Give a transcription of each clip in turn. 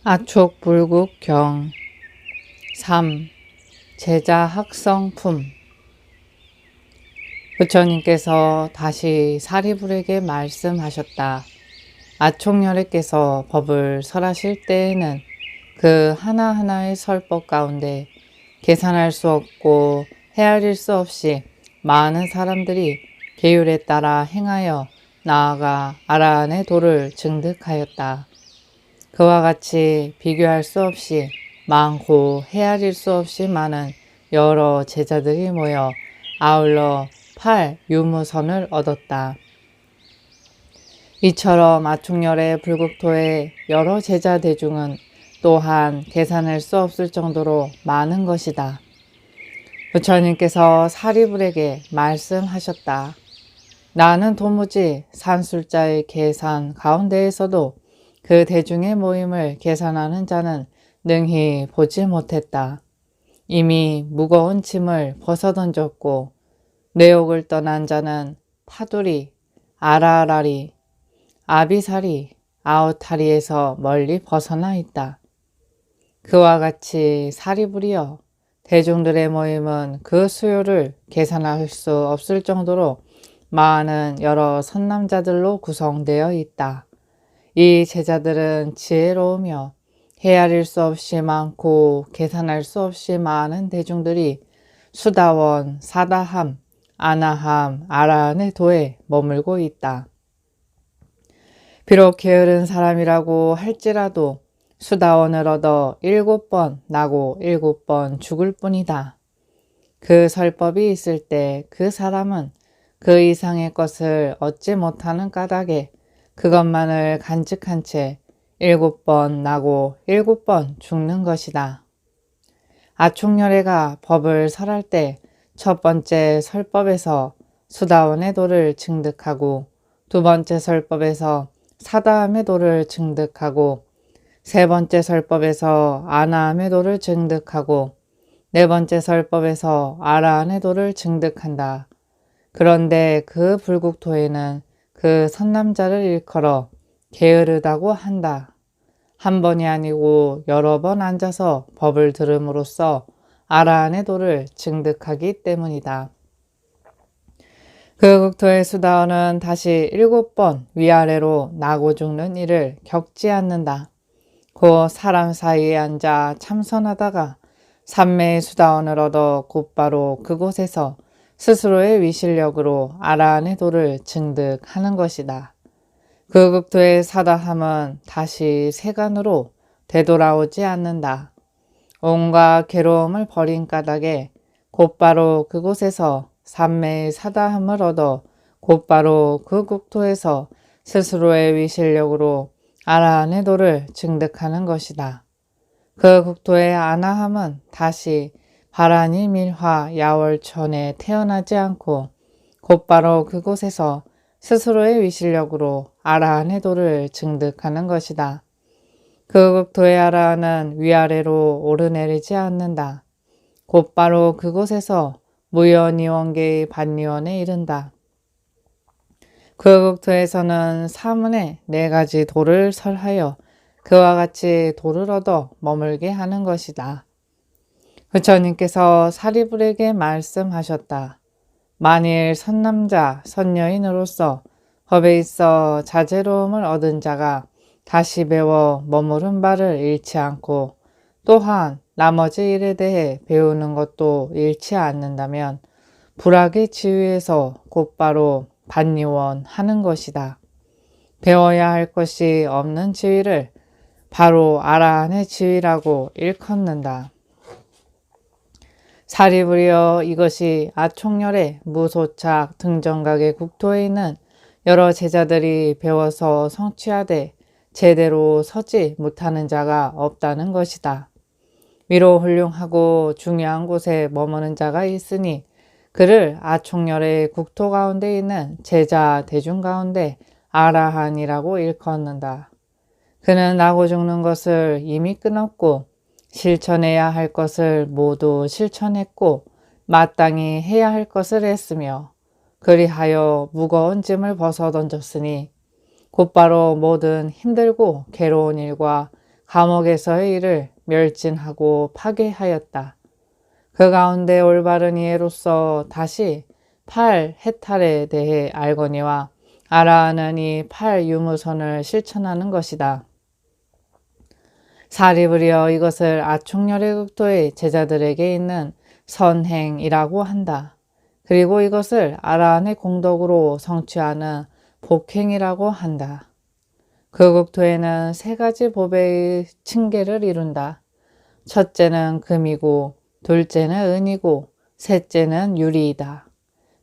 아촉불국경 3. 제자 학성품. 부처님께서 다시 사리불에게 말씀하셨다. 아촉열애께서 법을 설하실 때에는 그 하나하나의 설법 가운데 계산할 수 없고 헤아릴 수 없이 많은 사람들이 계율에 따라 행하여 나아가 아라한의 도를 증득하였다. 그와 같이 비교할 수 없이 많고 헤아릴 수 없이 많은 여러 제자들이 모여 아울러 8유무선을 얻었다. 이처럼 아촉열의 불국토의 여러 제자 대중은 또한 계산할 수 없을 정도로 많은 것이다. 부처님께서 사리불에게 말씀하셨다. 나는 도무지 산술자의 계산 가운데에서도 그 대중의 모임을 계산하는 자는 능히 보지 못했다. 이미 무거운 짐을 벗어던졌고 뇌옥을 떠난 자는 파두리, 아라라리, 아비사리, 아우타리에서 멀리 벗어나 있다. 그와 같이 사리불이여, 대중들의 모임은 그 수요를 계산할 수 없을 정도로 많은 여러 선남자들로 구성되어 있다. 이 제자들은 지혜로우며 헤아릴 수 없이 많고 계산할 수 없이 많은 대중들이 수다원, 사다함, 아나함, 아라한의 도에 머물고 있다. 비록 게으른 사람이라고 할지라도 수다원을 얻어 7번 나고 7번 죽을 뿐이다. 그 설법이 있을 때 그 사람은 그 이상의 것을 얻지 못하는 까닭에 그것만을 간직한 채 7번 나고 7번 죽는 것이다. 아촉열애가 법을 설할 때 첫 번째 설법에서 수다원의 도를 증득하고 두 번째 설법에서 사다함의 도를 증득하고 세 번째 설법에서 아나함의 도를 증득하고 네 번째 설법에서 아라한의 도를 증득한다. 그런데 그 불국토에는 그 선남자를 일컬어 게으르다고 한다. 한 번이 아니고 여러 번 앉아서 법을 들음으로써 아라한의 도를 증득하기 때문이다. 그 국토의 수다원은 다시 7번 위아래로 나고 죽는 일을 겪지 않는다. 곧 사람 사이에 앉아 참선하다가 삼매의 수다원을 얻어 곧바로 그곳에서 스스로의 위실력으로 아라한의 도를 증득하는 것이다. 그 국토의 사다함은 다시 세간으로 되돌아오지 않는다. 온갖 괴로움을 버린 까닭에 곧바로 그곳에서 삼매의 사다함을 얻어 곧바로 그 국토에서 스스로의 위실력으로 아라한의 도를 증득하는 것이다. 그 국토의 아나함은 다시 바라니 밀화 야월천에 태어나지 않고 곧바로 그곳에서 스스로의 위실력으로 아라한의 도를 증득하는 것이다. 그 국토의 아라한은 위아래로 오르내리지 않는다. 곧바로 그곳에서 무연이원계의 반니원에 이른다. 그 국토에서는 사문의 4가지 도를 설하여 그와 같이 도를 얻어 머물게 하는 것이다. 부처님께서 사리불에게 말씀하셨다. 만일 선남자, 선여인으로서 법에 있어 자제로움을 얻은 자가 다시 배워 머무른 바를 잃지 않고 또한 나머지 일에 대해 배우는 것도 잃지 않는다면 불악의 지위에서 곧바로 반니원 하는 것이다. 배워야 할 것이 없는 지위를 바로 아라한의 지위라고 일컫는다. 사리불이여, 이것이 아촉열의 무소착 등정각의 국토에 있는 여러 제자들이 배워서 성취하되 제대로 서지 못하는 자가 없다는 것이다. 위로 훌륭하고 중요한 곳에 머무는 자가 있으니 그를 아촉열의 국토 가운데 있는 제자 대중 가운데 아라한이라고 일컫는다. 그는 나고 죽는 것을 이미 끊었고 실천해야 할 것을 모두 실천했고 마땅히 해야 할 것을 했으며 그리하여 무거운 짐을 벗어 던졌으니 곧바로 모든 힘들고 괴로운 일과 감옥에서의 일을 멸진하고 파괴하였다. 그 가운데 올바른 이해로서 다시 8해탈에 대해 알거니와 알아하는 이 8유무선을 실천하는 것이다. 사리브리여 이것을 아총열의 극도의 제자들에게 있는 선행이라고 한다. 그리고 이것을 아라한의 공덕으로 성취하는 복행이라고 한다. 그 극도에는 세 가지 법의 층계를 이룬다. 첫째는 금이고, 둘째는 은이고, 셋째는 유리이다.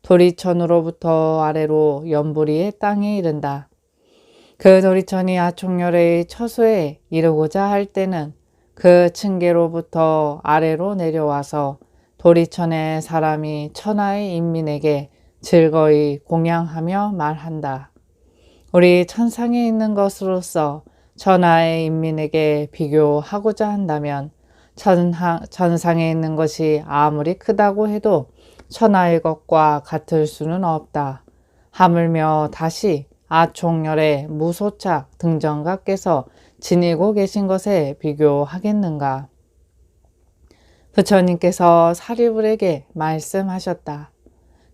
도리천으로부터 아래로 연부리의 땅에 이른다. 그 도리천이 아총열의 처소에 이르고자 할 때는 그 층계로부터 아래로 내려와서 도리천의 사람이 천하의 인민에게 즐거이 공양하며 말한다. 우리 천상에 있는 것으로서 천하의 인민에게 비교하고자 한다면 천상에 있는 것이 아무리 크다고 해도 천하의 것과 같을 수는 없다. 하물며 다시 아총열의 무소착 등정각께서 지니고 계신 것에 비교하겠는가. 부처님께서 사리불에게 말씀하셨다.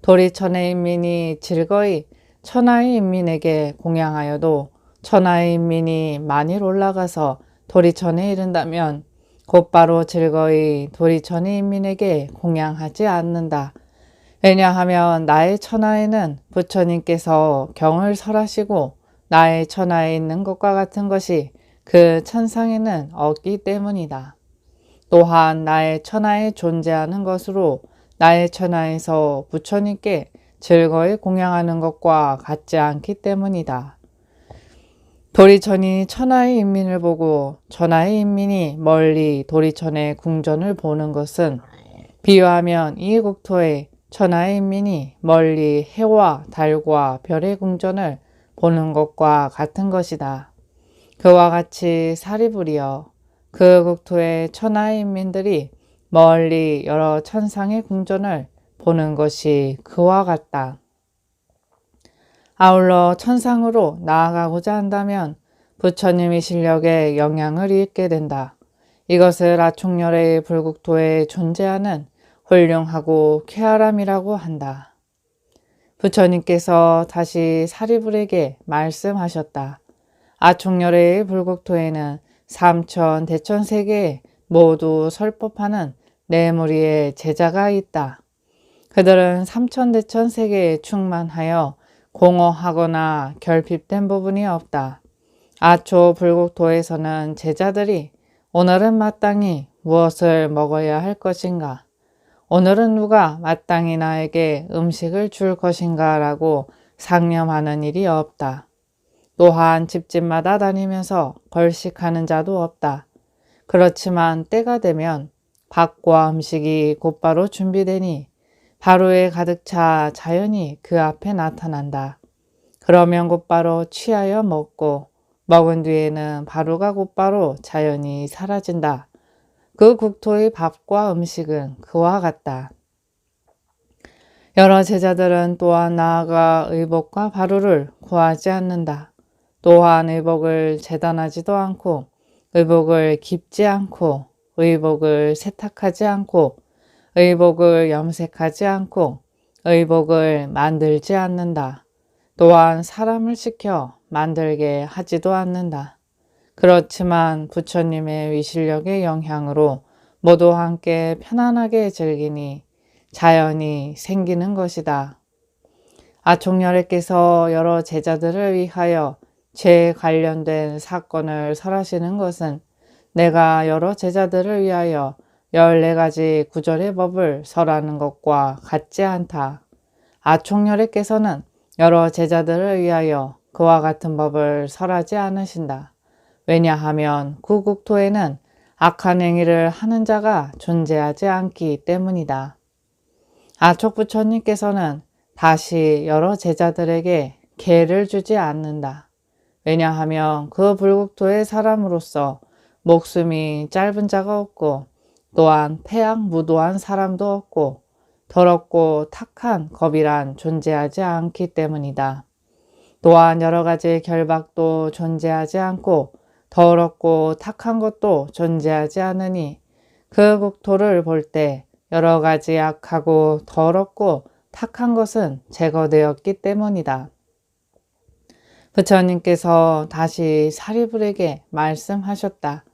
도리천의 인민이 즐거이 천하의 인민에게 공양하여도 천하의 인민이 만일 올라가서 도리천에 이른다면 곧바로 즐거이 도리천의 인민에게 공양하지 않는다. 왜냐하면 나의 천하에는 부처님께서 경을 설하시고 나의 천하에 있는 것과 같은 것이 그 천상에는 없기 때문이다. 또한 나의 천하에 존재하는 것으로 나의 천하에서 부처님께 즐거이 공양하는 것과 같지 않기 때문이다. 도리천이 천하의 인민을 보고 천하의 인민이 멀리 도리천의 궁전을 보는 것은 비유하면 이 국토에 천하의 인민이 멀리 해와 달과 별의 궁전을 보는 것과 같은 것이다. 그와 같이 사리불이여 그 국토의 천하의 인민들이 멀리 여러 천상의 궁전을 보는 것이 그와 같다. 아울러 천상으로 나아가고자 한다면 부처님의 실력에 영향을 입게 된다. 이것을 아총열의 불국토에 존재하는 훌륭하고 쾌활함이라고 한다. 부처님께서 다시 사리불에게 말씀하셨다. 아총열의 불국토에는 삼천 대천세계에 모두 설법하는 네 무리의 제자가 있다. 그들은 삼천 대천세계에 충만하여 공허하거나 결핍된 부분이 없다. 아초 불국토에서는 제자들이 오늘은 마땅히 무엇을 먹어야 할 것인가? 오늘은 누가 마땅히 나에게 음식을 줄 것인가? 라고 상념하는 일이 없다. 또한 집집마다 다니면서 걸식하는 자도 없다. 그렇지만 때가 되면 밥과 음식이 곧바로 준비되니 바로에 가득 차 자연히 그 앞에 나타난다. 그러면 곧바로 취하여 먹고 먹은 뒤에는 바로가 곧바로 자연히 사라진다. 그 국토의 밥과 음식은 그와 같다. 여러 제자들은 또한 나아가 의복과 바로를 구하지 않는다. 또한 의복을 재단하지도 않고 의복을 깁지 않고 의복을 세탁하지 않고 의복을 염색하지 않고 의복을 만들지 않는다. 또한 사람을 시켜 만들게 하지도 않는다. 그렇지만 부처님의 위실력의 영향으로 모두 함께 편안하게 즐기니 자연이 생기는 것이다. 아총열애께서 여러 제자들을 위하여 죄에 관련된 사건을 설하시는 것은 내가 여러 제자들을 위하여 14가지 구절의 법을 설하는 것과 같지 않다. 아총열애께서는 여러 제자들을 위하여 그와 같은 법을 설하지 않으신다. 왜냐하면 그 국토에는 악한 행위를 하는 자가 존재하지 않기 때문이다. 아촉부처님께서는 다시 여러 제자들에게 계를 주지 않는다. 왜냐하면 그 불국토의 사람으로서 목숨이 짧은 자가 없고 또한 폐악무도한 사람도 없고 더럽고 탁한 겁이란 존재하지 않기 때문이다. 또한 여러 가지 결박도 존재하지 않고 더럽고 탁한 것도 존재하지 않으니 그 국토를 볼 때 여러 가지 악하고 더럽고 탁한 것은 제거되었기 때문이다. 부처님께서 다시 사리불에게 말씀하셨다.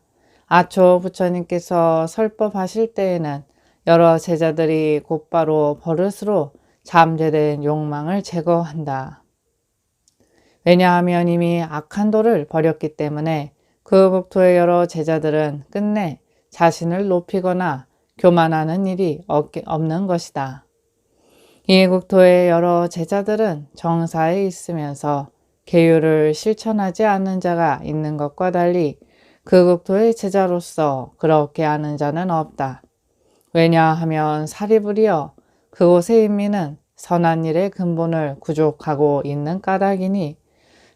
아초 부처님께서 설법하실 때에는 여러 제자들이 곧바로 버릇으로 잠재된 욕망을 제거한다. 왜냐하면 이미 악한 도를 버렸기 때문에 그 국토의 여러 제자들은 끝내 자신을 높이거나 교만하는 일이 없는 것이다. 이 국토의 여러 제자들은 정사에 있으면서 계율을 실천하지 않는 자가 있는 것과 달리 그 국토의 제자로서 그렇게 하는 자는 없다. 왜냐하면 사리불이여 그곳의 인민은 선한 일의 근본을 구족하고 있는 까닭이니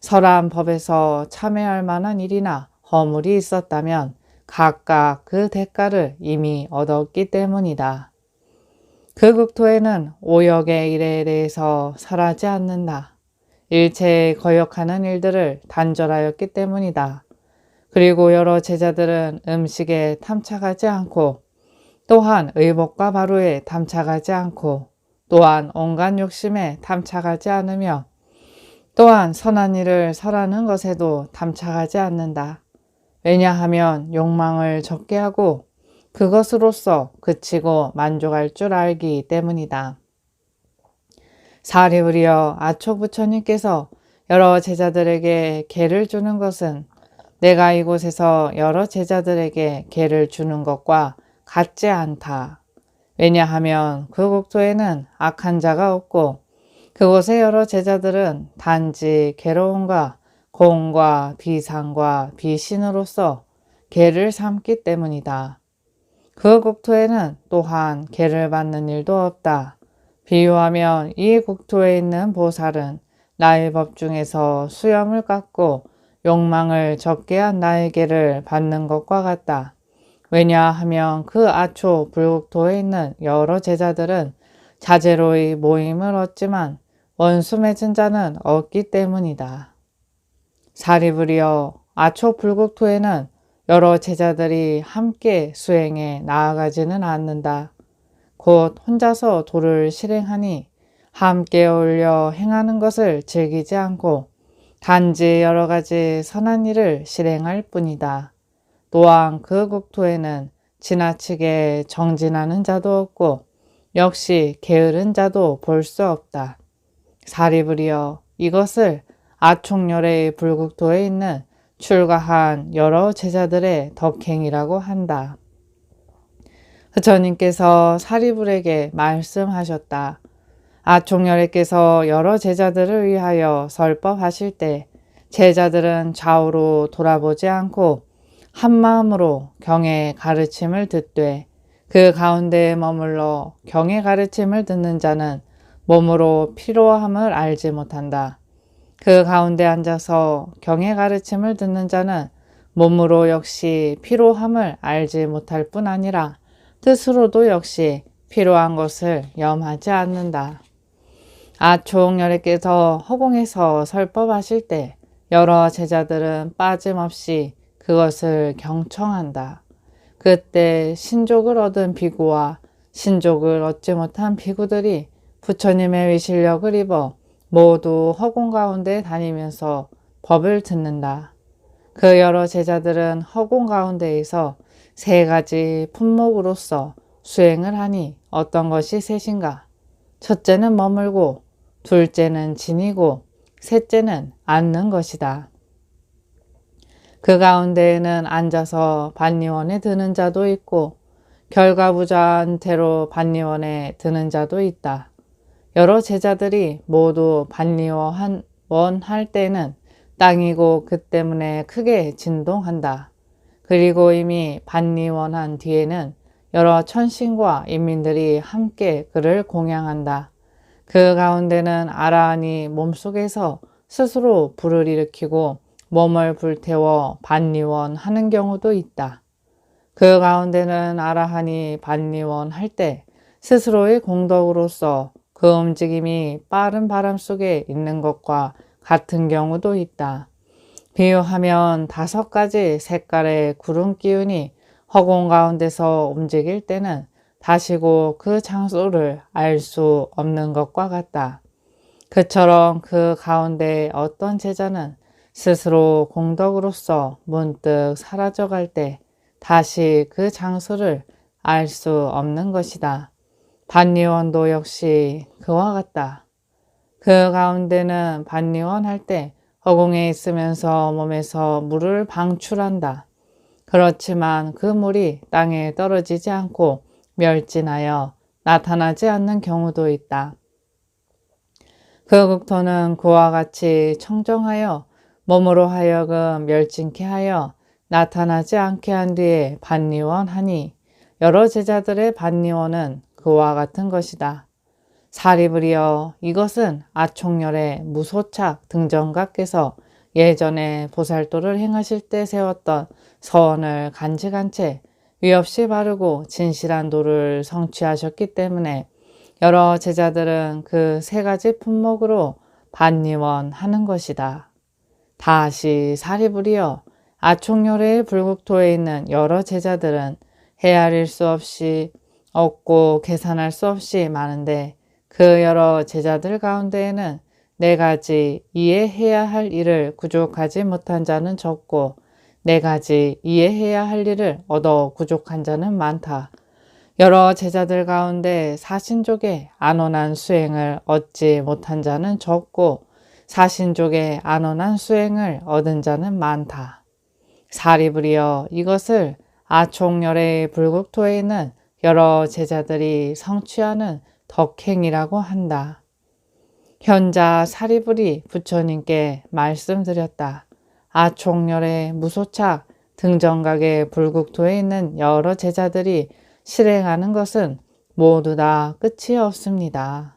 설한 법에서 참회할 만한 일이나 허물이 있었다면 각각 그 대가를 이미 얻었기 때문이다. 그 국토에는 오역의 일에 대해서 설하지 않는다. 일체에 거역하는 일들을 단절하였기 때문이다. 그리고 여러 제자들은 음식에 탐착하지 않고 또한 의복과 바로에 탐착하지 않고 또한 온갖 욕심에 탐착하지 않으며 또한 선한 일을 설하는 것에도 탐착하지 않는다. 왜냐하면 욕망을 적게 하고 그것으로서 그치고 만족할 줄 알기 때문이다. 사리불이여 아초 부처님께서 여러 제자들에게 계를 주는 것은 내가 이곳에서 여러 제자들에게 계를 주는 것과 같지 않다. 왜냐하면 그 국토에는 악한 자가 없고 그곳의 여러 제자들은 단지 괴로움과 공과 비상과 비신으로서 계를 삼기 때문이다. 그 국토에는 또한 계를 받는 일도 없다. 비유하면 이 국토에 있는 보살은 나의 법 중에서 수염을 깎고 욕망을 적게 한 나의 계를 받는 것과 같다. 왜냐하면 그 아초 불국토에 있는 여러 제자들은 자제로의 모임을 얻지만 원수 맺은 자는 없기 때문이다. 사리불이여 아초 불국토에는 여러 제자들이 함께 수행에 나아가지는 않는다. 곧 혼자서 도를 실행하니 함께 어울려 행하는 것을 즐기지 않고 단지 여러 가지 선한 일을 실행할 뿐이다. 또한 그 국토에는 지나치게 정진하는 자도 없고 역시 게으른 자도 볼 수 없다. 사리불이여 이것을 아총열의 불국토에 있는 출가한 여러 제자들의 덕행이라고 한다. 부처님께서 사리불에게 말씀하셨다. 아총열에께서 여러 제자들을 위하여 설법하실 때 제자들은 좌우로 돌아보지 않고 한마음으로 경의 가르침을 듣되 그 가운데에 머물러 경의 가르침을 듣는 자는 몸으로 피로함을 알지 못한다. 그 가운데 앉아서 경의 가르침을 듣는 자는 몸으로 역시 피로함을 알지 못할 뿐 아니라 뜻으로도 역시 피로한 것을 염하지 않는다. 아총열에께서 허공에서 설법하실 때 여러 제자들은 빠짐없이 그것을 경청한다. 그때 신족을 얻은 비구와 신족을 얻지 못한 비구들이 부처님의 위실력을 입어 모두 허공 가운데 다니면서 법을 듣는다. 그 여러 제자들은 허공 가운데에서 세 가지 품목으로서 수행을 하니 어떤 것이 셋인가? 첫째는 머물고, 둘째는 지니고, 셋째는 앉는 것이다. 그 가운데에는 앉아서 반니원에 드는 자도 있고 결과부자한테로 반니원에 드는 자도 있다. 여러 제자들이 모두 반니원 할 때는 땅이고 그 때문에 크게 진동한다. 그리고 이미 반니원한 뒤에는 여러 천신과 인민들이 함께 그를 공양한다. 그 가운데는 아라한이 몸속에서 스스로 불을 일으키고 몸을 불태워 반니원 하는 경우도 있다. 그 가운데는 아라한이 반니원 할 때 스스로의 공덕으로서 그 움직임이 빠른 바람 속에 있는 것과 같은 경우도 있다. 비유하면 5가지 색깔의 구름 기운이 허공 가운데서 움직일 때는 다시고 그 장소를 알 수 없는 것과 같다. 그처럼 그 가운데 어떤 제자는 스스로 공덕으로서 문득 사라져갈 때 다시 그 장소를 알 수 없는 것이다. 반니원도 역시 그와 같다. 그 가운데는 반니원 할 때 허공에 있으면서 몸에서 물을 방출한다. 그렇지만 그 물이 땅에 떨어지지 않고 멸진하여 나타나지 않는 경우도 있다. 그 국토는 그와 같이 청정하여 몸으로 하여금 멸진케 하여 나타나지 않게 한 뒤에 반니원하니 여러 제자들의 반니원은 그와 같은 것이다. 사리부리여 이것은 아총열의 무소착 등정각께서 예전에 보살도를 행하실 때 세웠던 서원을 간직한 채 위없이 바르고 진실한 도를 성취하셨기 때문에 여러 제자들은 그 3가지 품목으로 반니원 하는 것이다. 다시 사리부리여 아총열의 불국토에 있는 여러 제자들은 헤아릴 수 없이 없고 계산할 수 없이 많은데 그 여러 제자들 가운데에는 4가지 이해해야 할 일을 구족하지 못한 자는 적고 4가지 이해해야 할 일을 얻어 구족한 자는 많다. 여러 제자들 가운데 사신족의 안온한 수행을 얻지 못한 자는 적고 사신족의 안온한 수행을 얻은 자는 많다. 사리부리여 이것을 아총열의 불국토에 있는 여러 제자들이 성취하는 덕행이라고 한다. 현자 사리부리 부처님께 말씀드렸다. 아총열의 무소착 등정각의 불국토에 있는 여러 제자들이 실행하는 것은 모두 다 끝이 없습니다.